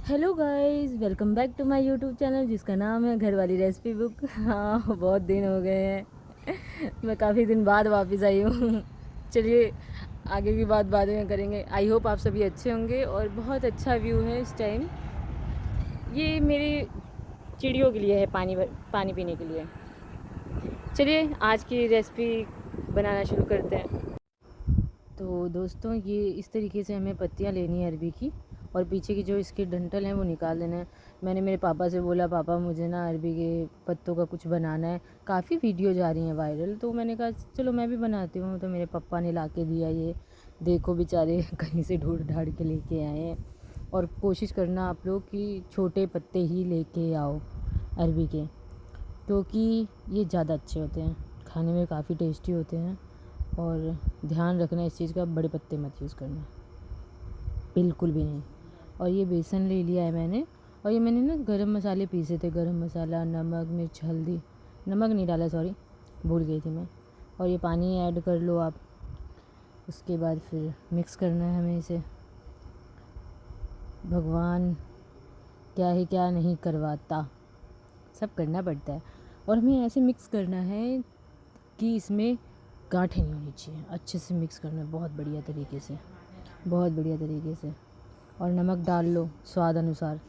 Hello guys, welcome back to my YouTube channel जिसका नाम है घर वाली रेसिपी बुक। हाँ, बहुत दिन हो गए हैं। मैं काफ़ी दिन बाद वापस आई हूँ। चलिए, आगे की बात बाद में करेंगे। आई होप आप सभी अच्छे होंगे और बहुत अच्छा व्यू है इस टाइम। ये मेरी चिड़ियों के लिए है, पानी पीने के लिए। चलिए आज की रेसिपी बनाना शुरू करते हैं। तो दोस्तों, ये इस तरीके से हमें पत्तियां लेनी है अरबी की, और पीछे की जो इसके डंठल हैं वो निकाल देना है। मैंने मेरे पापा से बोला, पापा मुझे ना अरबी के पत्तों का कुछ बनाना है। काफ़ी वीडियो जा रही हैं वायरल, तो मैंने कहा चलो मैं भी बनाती हूँ। तो मेरे पापा ने ला के दिया। ये देखो बेचारे कहीं से ढूंढ ढाड़ के लेके आए हैं। और कोशिश करना आप लोग कि छोटे पत्ते ही लेके आओ अरबी के, क्योंकि ये ज़्यादा अच्छे होते हैं, खाने में काफ़ी टेस्टी होते हैं। और ध्यान रखना इस चीज़ का, बड़े पत्ते मत यूज़ करना, बिल्कुल भी नहीं। और ये बेसन ले लिया है मैंने, और ये मैंने ना गरम मसाले पीसे थे, गरम मसाला, नमक, मिर्च, हल्दी। नमक नहीं डाला, सॉरी, भूल गई थी मैं। और ये पानी ऐड कर लो आप। उसके बाद फिर मिक्स करना है हमें इसे। भगवान क्या है क्या नहीं करवाता, सब करना पड़ता है। और हमें ऐसे मिक्स करना है कि इसमें गांठें नहीं होनी चाहिए। अच्छे से मिक्स करना है, बहुत बढ़िया तरीके से, बहुत बढ़िया तरीके से। और नमक डाल लो स्वाद अनुसार।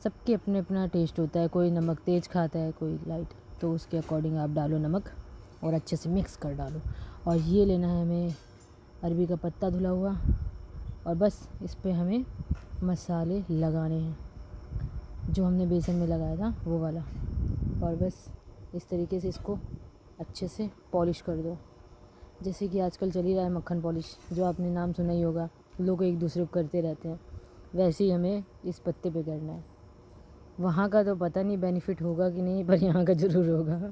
सबके अपने अपना टेस्ट होता है, कोई नमक तेज़ खाता है, कोई लाइट, तो उसके अकॉर्डिंग आप डालो नमक और अच्छे से मिक्स कर डालो। और ये लेना है हमें अरबी का पत्ता धुला हुआ, और बस इस पे हमें मसाले लगाने हैं जो हमने बेसन में लगाया था वो वाला। और बस इस तरीके से इसको अच्छे से पॉलिश कर दो, जैसे कि आजकल चल ही रहा है मक्खन पॉलिश, जो आपने नाम सुना ही होगा, लोग एक दूसरे को करते रहते हैं। वैसे ही हमें इस पत्ते पे करना है। वहाँ का तो पता नहीं बेनिफिट होगा कि नहीं, पर यहाँ का ज़रूर होगा।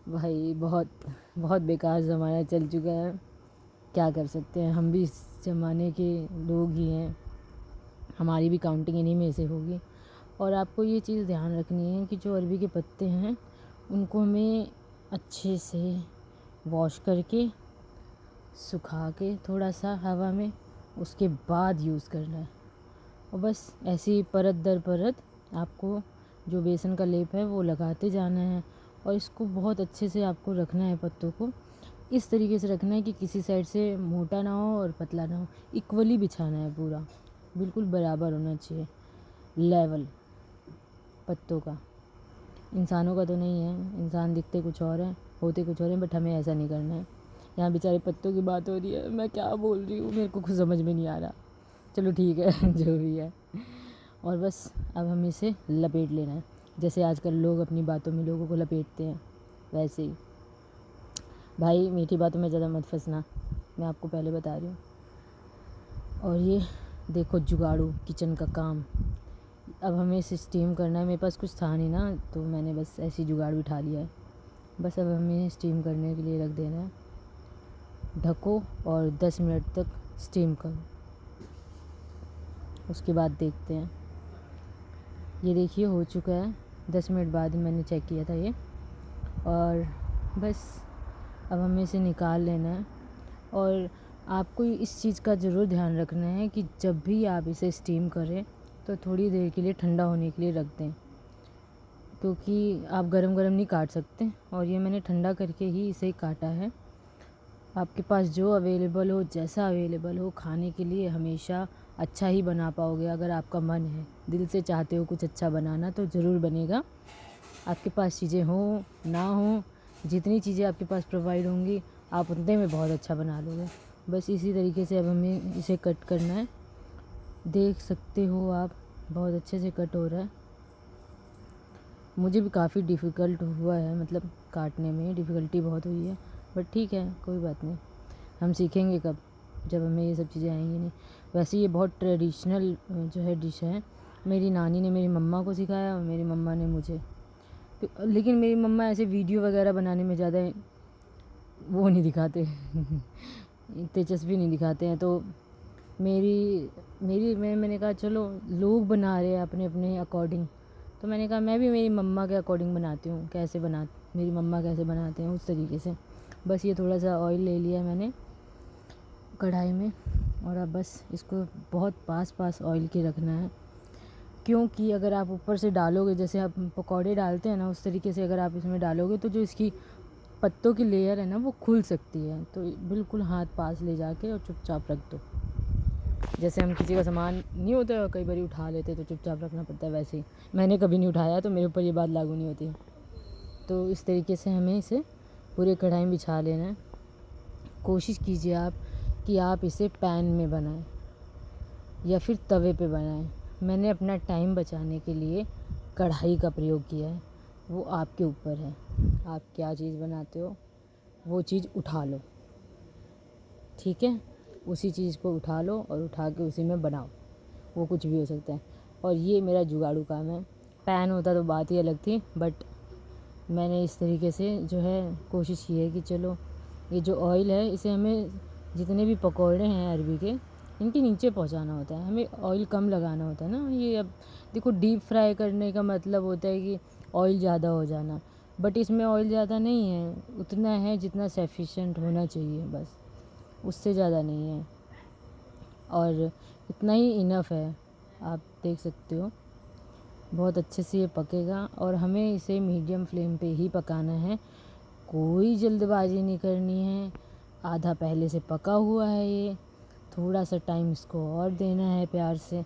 भाई बहुत बहुत बेकार ज़माना चल चुका है, क्या कर सकते हैं। हम भी इस ज़माने के लोग ही हैं, हमारी भी काउंटिंग इन्हीं में से होगी। और आपको ये चीज़ ध्यान रखनी है कि जो अरबी के पत्ते हैं उनको हमें अच्छे से वॉश करके, सुखा के थोड़ा सा हवा में, उसके बाद यूज़ करना है। और बस ऐसे ही परत दर परत आपको जो बेसन का लेप है वो लगाते जाना है। और इसको बहुत अच्छे से आपको रखना है, पत्तों को इस तरीके से रखना है कि किसी साइड से मोटा ना हो और पतला ना हो, इक्वली बिछाना है पूरा, बिल्कुल बराबर होना चाहिए लेवल पत्तों का। इंसानों का तो नहीं है, इंसान दिखते कुछ और हैं, होते कुछ और हैं, बट हमें ऐसा नहीं करना है। यहाँ बेचारे पत्तों की बात हो रही है, मैं क्या बोल रही हूँ मेरे को कुछ समझ में नहीं आ रहा। चलो ठीक है जो भी है। और बस अब हमें इसे लपेट लेना है, जैसे आजकल लोग अपनी बातों में लोगों को लपेटते हैं, वैसे ही। भाई मीठी बातों में ज़्यादा मत फंसना, मैं आपको पहले बता रही हूँ। और ये देखो जुगाड़ू किचन का काम। अब हमें इसे स्टीम करना है। मेरे पास कुछ था नहीं ना, तो मैंने बस ऐसे ही जुगाड़ उठा लिया है। बस अब हमें स्टीम करने के लिए रख देना है। ढको और 10 मिनट तक स्टीम करो, उसके बाद देखते हैं। ये देखिए हो चुका है, 10 मिनट बाद मैंने चेक किया था ये। और बस अब हमें इसे निकाल लेना है। और आपको इस चीज़ का ज़रूर ध्यान रखना है कि जब भी आप इसे स्टीम करें तो थोड़ी देर के लिए ठंडा होने के लिए रख दें, क्योंकि आप गरम गरम नहीं काट सकते। और ये मैंने ठंडा करके ही इसे काटा है। आपके पास जो अवेलेबल हो, जैसा अवेलेबल हो, खाने के लिए हमेशा अच्छा ही बना पाओगे। अगर आपका मन है, दिल से चाहते हो कुछ अच्छा बनाना, तो ज़रूर बनेगा। आपके पास चीज़ें हों ना हों, जितनी चीज़ें आपके पास प्रोवाइड होंगी आप उतने में बहुत अच्छा बना लोगे। बस इसी तरीके से अब हमें इसे कट करना है। देख सकते हो आप, बहुत अच्छे से कट हो रहा है। मुझे भी काफ़ी डिफ़िकल्ट हुआ है, मतलब काटने में डिफ़िकल्टी बहुत हुई है, बट ठीक है, कोई बात नहीं। हम सीखेंगे कब, जब हमें ये सब चीज़ें आएंगी नहीं। वैसे ये बहुत ट्रेडिशनल जो है डिश है। मेरी नानी ने मेरी मम्मा को सिखाया और मेरी मम्मा ने मुझे। लेकिन मेरी मम्मा ऐसे वीडियो वगैरह बनाने में ज़्यादा वो नहीं दिखाते दिलचस्पी नहीं दिखाते हैं। तो मेरी मेरी मैंने कहा चलो लोग बना रहे हैं अपने अपने अकॉर्डिंग, तो मैंने कहा मैं भी मेरी मम्मा के अकॉर्डिंग बनाती हूँ, कैसे बना मेरी मम्मा कैसे बनाते हैं उस तरीके से। बस ये थोड़ा सा ऑयल ले लिया मैंने कढ़ाई में, और अब बस इसको बहुत पास पास ऑयल के रखना है, क्योंकि अगर आप ऊपर से डालोगे, जैसे आप पकौड़े डालते हैं ना, उस तरीके से अगर आप इसमें डालोगे तो जो इसकी पत्तों की लेयर है ना वो खुल सकती है। तो बिल्कुल हाथ पास ले जाके और चुपचाप रख दो। जैसे हम किसी का सामान नहीं होता कई बार उठा लेते तो चुपचाप रखना पड़ता है, वैसे ही मैंने कभी नहीं उठाया तो मेरे ऊपर ये बात लागू नहीं होती। तो इस तरीके से हमें इसे पूरे कढ़ाई में बिछा लेना है। कोशिश कीजिए आप कि आप इसे पैन में बनाएं या फिर तवे पे बनाएं। मैंने अपना टाइम बचाने के लिए कढ़ाई का प्रयोग किया है, वो आपके ऊपर है। आप क्या चीज़ बनाते हो वो चीज़ उठा लो, ठीक है, उसी चीज़ को उठा लो और उठा के उसी में बनाओ, वो कुछ भी हो सकता है। और ये मेरा जुगाड़ू काम है। पैन होता तो बात ही अलग थी, बट मैंने इस तरीके से जो है कोशिश की है कि चलो ये जो ऑयल है इसे हमें जितने भी पकौड़े हैं अरबी के इनके नीचे पहुंचाना होता है, हमें ऑयल कम लगाना होता है ना। ये अब देखो डीप फ्राई करने का मतलब होता है कि ऑयल ज़्यादा हो जाना, बट इसमें ऑयल ज़्यादा नहीं है, उतना है जितना सफिशिएंट होना चाहिए, बस उससे ज़्यादा नहीं है और इतना ही इनफ है। आप देख सकते हो बहुत अच्छे से ये पकेगा और हमें इसे मीडियम फ्लेम पे ही पकाना है, कोई जल्दबाजी नहीं करनी है। आधा पहले से पका हुआ है, ये थोड़ा सा टाइम इसको और देना है प्यार से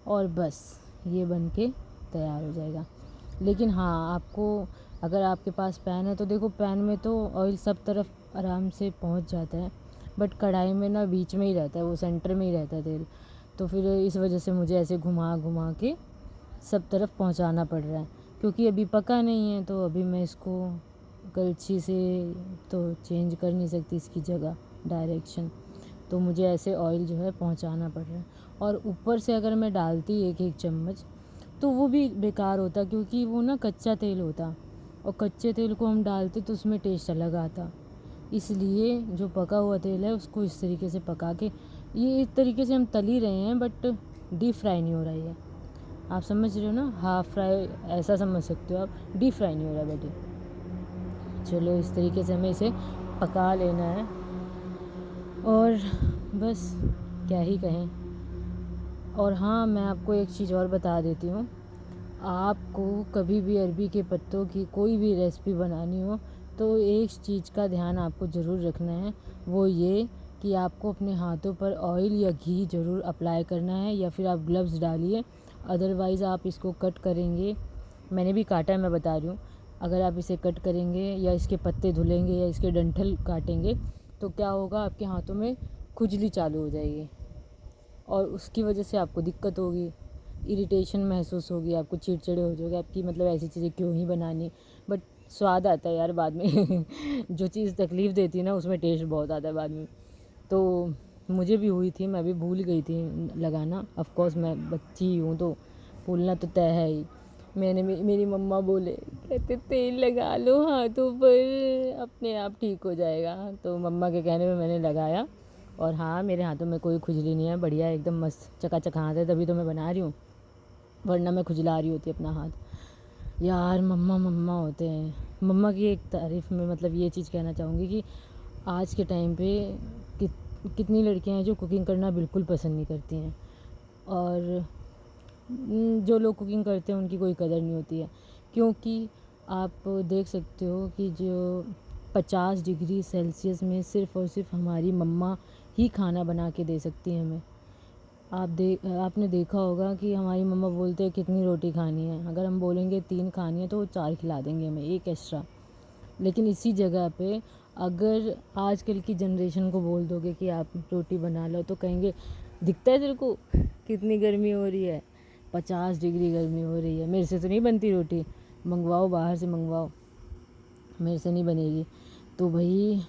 और बस ये बन के तैयार हो जाएगा। लेकिन हाँ, आपको अगर आपके पास पैन है तो देखो पैन में तो ऑयल सब तरफ आराम से पहुंच जाता है, बट कढ़ाई में ना बीच में ही रहता है, वो सेंटर में ही रहता है तेल। तो फिर इस वजह से मुझे ऐसे घुमा घुमा के सब तरफ पहुंचाना पड़ रहा है, क्योंकि अभी पका नहीं है तो अभी मैं इसको कलछी से तो चेंज कर नहीं सकती इसकी जगह डायरेक्शन, तो मुझे ऐसे ऑयल जो है पहुंचाना पड़ रहा है। और ऊपर से अगर मैं डालती एक एक चम्मच तो वो भी बेकार होता, क्योंकि वो ना कच्चा तेल होता और कच्चे तेल को हम डालते तो उसमें टेस्ट अलग आता। इसलिए जो पका हुआ तेल है उसको इस तरीके से पका के, ये एक तरीके से हम तल ही रहे हैं बट डीप फ्राई नहीं हो रही है। आप समझ रहे हो ना, हाफ फ्राई ऐसा समझ सकते हो आप, डीप फ्राई नहीं हो रहा बेटे। चलो इस तरीके से हमें इसे पका लेना है और बस क्या ही कहें। और हाँ, मैं आपको एक चीज़ और बता देती हूँ, आपको कभी भी अरबी के पत्तों की कोई भी रेसिपी बनानी हो तो एक चीज़ का ध्यान आपको ज़रूर रखना है, वो ये कि आपको अपने हाथों पर ऑयल या घी ज़रूर अप्लाई करना है या फिर आप ग्लव्स डालिए, अदरवाइज़ आप इसको कट करेंगे, मैंने भी काटा है मैं बता रही हूँ, अगर आप इसे कट करेंगे या इसके पत्ते धुलेंगे या इसके डंठल काटेंगे तो क्या होगा, आपके हाथों में खुजली चालू हो जाएगी और उसकी वजह से आपको दिक्कत होगी, इरिटेशन महसूस होगी, आपको चिड़चिड़े हो जाओगे आपकी, मतलब ऐसी चीज़ें क्यों ही बनानी। बट स्वाद आता है यार बाद में जो चीज़ तकलीफ़ देती है ना उसमें टेस्ट बहुत आता है बाद में। तो मुझे भी हुई थी, मैं भी भूल गई थी लगाना, ऑफ कोर्स मैं बच्ची हूँ तो भूलना तो तय है ही। मैंने मेरी मम्मा बोले, कहते तेल लगा लो हाथों पर अपने आप ठीक हो जाएगा, तो मम्मा के कहने पे मैंने लगाया और हाँ, मेरे हाथों में कोई खुजली नहीं है, बढ़िया एकदम मस्त चकाचक हाथ है, तभी तो मैं बना रही हूँ, वरना मैं खुजला रही होती अपना हाथ। यार मम्मा मम्मा होते हैं। मम्मा की एक तारीफ़ में मतलब ये चीज़ कहना चाहूँगी कि आज के टाइम पे कितनी लड़कियां हैं जो कुकिंग करना बिल्कुल पसंद नहीं करती हैं और जो लोग कुकिंग करते हैं उनकी कोई कदर नहीं होती है, क्योंकि आप देख सकते हो कि जो 50 डिग्री सेल्सियस में सिर्फ़ और सिर्फ हमारी मम्मा ही खाना बना के दे सकती हैं हमें। आपने देखा होगा कि हमारी मम्मा बोलते हैं कितनी रोटी खानी है, अगर हम बोलेंगे 3 खानी है तो वो 4 खिला देंगे हमें, एक एक्स्ट्रा। लेकिन इसी जगह पे अगर आजकल की जनरेशन को बोल दोगे कि आप रोटी बना लो तो कहेंगे दिखता है तेरे को कितनी गर्मी हो रही है, 50 डिग्री गर्मी हो रही है, मेरे से तो नहीं बनती रोटी, मंगवाओ बाहर से मंगवाओ, मेरे से नहीं बनेगी। तो भाई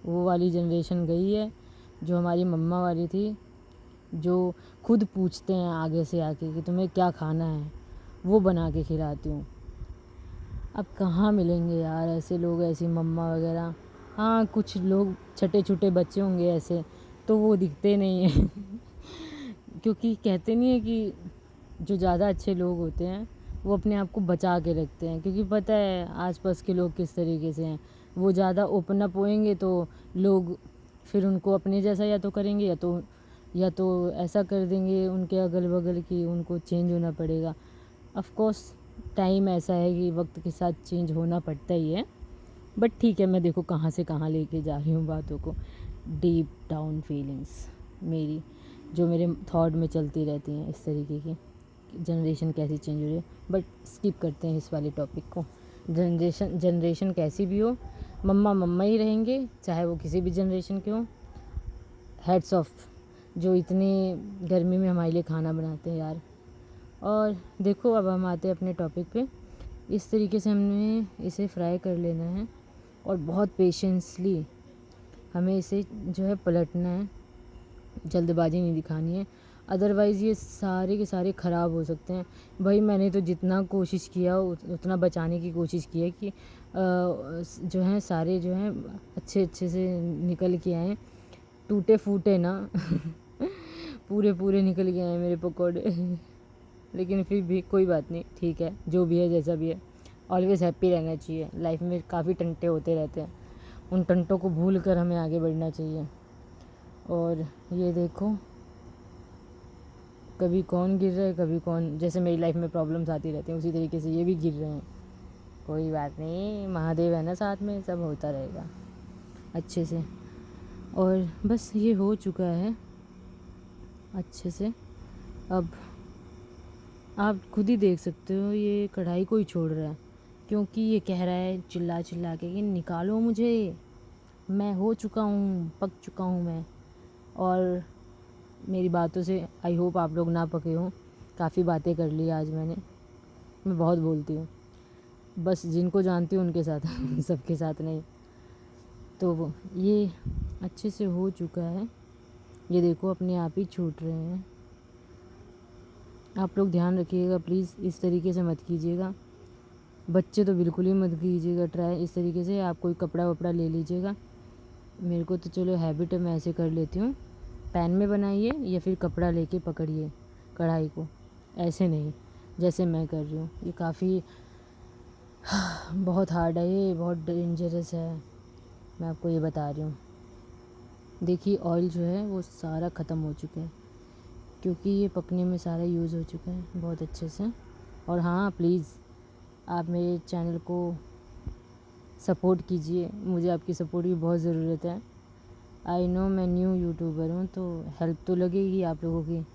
वो वाली जनरेशन गई है जो हमारी मम्मा वाली थी, जो खुद पूछते हैं आगे से आके कि तुम्हें क्या खाना है, वो बना के खिलाती हूँ। अब कहाँ मिलेंगे यार ऐसे लोग, ऐसी मम्मा वगैरह। हाँ, कुछ लोग छोटे छोटे बच्चे होंगे ऐसे, तो वो दिखते नहीं हैं क्योंकि कहते नहीं है कि जो ज़्यादा अच्छे लोग होते हैं वो अपने आप को बचा के रखते हैं, क्योंकि पता है आसपास के लोग किस तरीके से हैं। वो ज़्यादा ओपन अप होएंगे तो लोग फिर उनको अपने जैसा या तो करेंगे या तो या तो ऐसा कर देंगे उनके अगल बगल कि उनको चेंज होना पड़ेगा। ऑफ़ कोर्स टाइम ऐसा है कि वक्त के साथ चेंज होना पड़ता ही है, बट ठीक है, मैं देखो कहाँ से कहाँ लेके जा रही हूँ बातों को। डीप डाउन फीलिंग्स मेरी जो मेरे थॉट में चलती रहती हैं इस तरीके की, जनरेशन कैसी चेंज हो रही है। बट स्किप करते हैं इस वाले टॉपिक को। जनरेशन कैसी भी हो, मम्मा मम्मा ही रहेंगे, चाहे वो किसी भी जनरेशन के हों। हेड्स ऑफ जो इतनी गर्मी में हमारे लिए खाना बनाते हैं यार। और देखो अब हम आते हैं अपने टॉपिक पे। इस तरीके से हमने इसे फ्राई कर लेना है और बहुत पेशेंसली हमें इसे जो है पलटना है, जल्दबाजी नहीं दिखानी है, अदरवाइज़ ये सारे के सारे ख़राब हो सकते हैं। भाई मैंने तो जितना कोशिश किया उतना बचाने की कोशिश की है कि जो है सारे जो हैं अच्छे अच्छे से निकल के आएँ, टूटे फूटे ना पूरे पूरे निकल के आए मेरे पकौड़े लेकिन फिर भी कोई बात नहीं, ठीक है, जो भी है जैसा भी है, ऑलवेज़ हैप्पी रहना चाहिए। लाइफ में काफ़ी टंटे होते रहते हैं, उन टंटों को भूल कर हमें आगे बढ़ना चाहिए। और ये देखो कभी कौन गिर रहा है, कभी कौन, जैसे मेरी लाइफ में प्रॉब्लम्स आती रहती हैं उसी तरीके से ये भी गिर रहे हैं। कोई बात नहीं, महादेव है ना साथ में, सब होता रहेगा अच्छे से। और बस ये हो चुका है अच्छे से। अब आप खुद ही देख सकते हो ये कढ़ाई को ही छोड़ रहा है, क्योंकि ये कह रहा है चिल्ला चिल्ला के कि निकालो मुझे, मैं हो चुका हूँ, पक चुका हूँ मैं। और मेरी बातों से आई होप आप लोग ना पके हों। काफ़ी बातें कर ली आज मैंने, मैं बहुत बोलती हूँ, बस जिनको जानती हूँ उनके साथ सबके साथ नहीं। तो ये अच्छे से हो चुका है, ये देखो अपने आप ही छूट रहे हैं। आप लोग ध्यान रखिएगा प्लीज़, इस तरीके से मत कीजिएगा, बच्चे तो बिल्कुल ही मत कीजिएगा ट्राई इस तरीके से। आप कोई कपड़ा वपड़ा ले लीजिएगा, मेरे को तो चलो हैबिट है, मैं ऐसे कर लेती हूँ। पैन में बनाइए या फिर कपड़ा लेके पकड़िए कढ़ाई को, ऐसे नहीं जैसे मैं कर रही हूँ। ये काफ़ी बहुत हार्ड है, ये बहुत डेंजरस है, मैं आपको ये बता रही हूँ। देखिए ऑयल जो है वो सारा ख़त्म हो चुका है, क्योंकि ये पकने में सारा यूज़ हो चुका है बहुत अच्छे से। और हाँ प्लीज़ आप मेरे चैनल को सपोर्ट कीजिए, मुझे आपकी सपोर्ट की बहुत ज़रूरत है। आई नो मैं न्यू यूट्यूबर हूँ, तो हेल्प तो लगेगी आप लोगों की।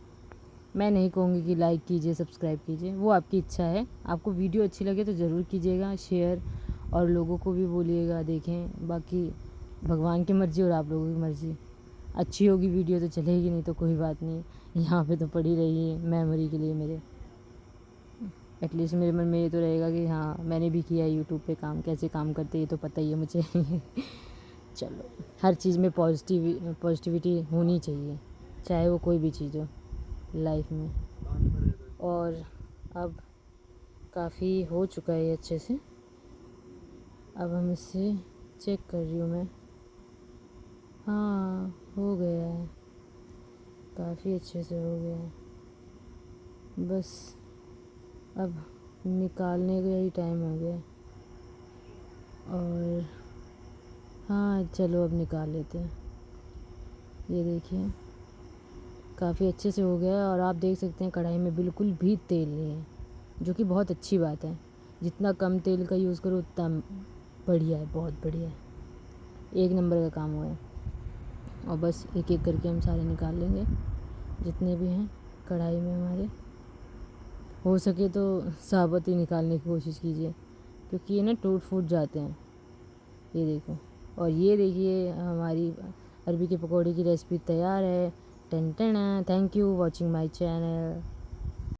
मैं नहीं कहूँगी कि लाइक कीजिए सब्सक्राइब कीजिए, वो आपकी इच्छा है। आपको वीडियो अच्छी लगे तो ज़रूर कीजिएगा शेयर, और लोगों को भी बोलिएगा देखें। बाकी भगवान की मर्ज़ी और आप लोगों की मर्ज़ी, अच्छी होगी वीडियो तो चलेगी, नहीं तो कोई बात नहीं, यहाँ पे तो पड़ी रही है मेमोरी के लिए मेरे। एटलीस्ट मेरे मन में ये तो रहेगा कि हाँ मैंने भी किया है यूट्यूब पे काम, कैसे काम करते ये तो पता ही है मुझे चलो, हर चीज़ में पॉजिटिविटी होनी चाहिए, चाहे वो कोई भी चीज़ हो लाइफ में। और अब काफ़ी हो चुका है ये अच्छे से, अब हम इसे चेक कर रही हूँ मैं। हाँ हो गया है, काफ़ी अच्छे से हो गया है, बस अब निकालने का ही टाइम हो गया। और हाँ चलो अब निकाल लेते हैं। ये देखिए काफ़ी अच्छे से हो गया है, और आप देख सकते हैं कढ़ाई में बिल्कुल भी तेल नहीं है, जो कि बहुत अच्छी बात है। जितना कम तेल का यूज़ करो उतना बढ़िया है, बहुत बढ़िया है, एक नंबर का काम हुआ है। और बस एक एक करके हम सारे निकाल लेंगे जितने भी हैं कढ़ाई में हमारे। हो सके तो साबुत ही निकालने की कोशिश कीजिए, क्योंकि ये ना टूट फूट जाते हैं। ये देखो, और ये देखिए हमारी अरबी के पकौड़े की रेसिपी तैयार है। टन टन। Thank you watching my channel.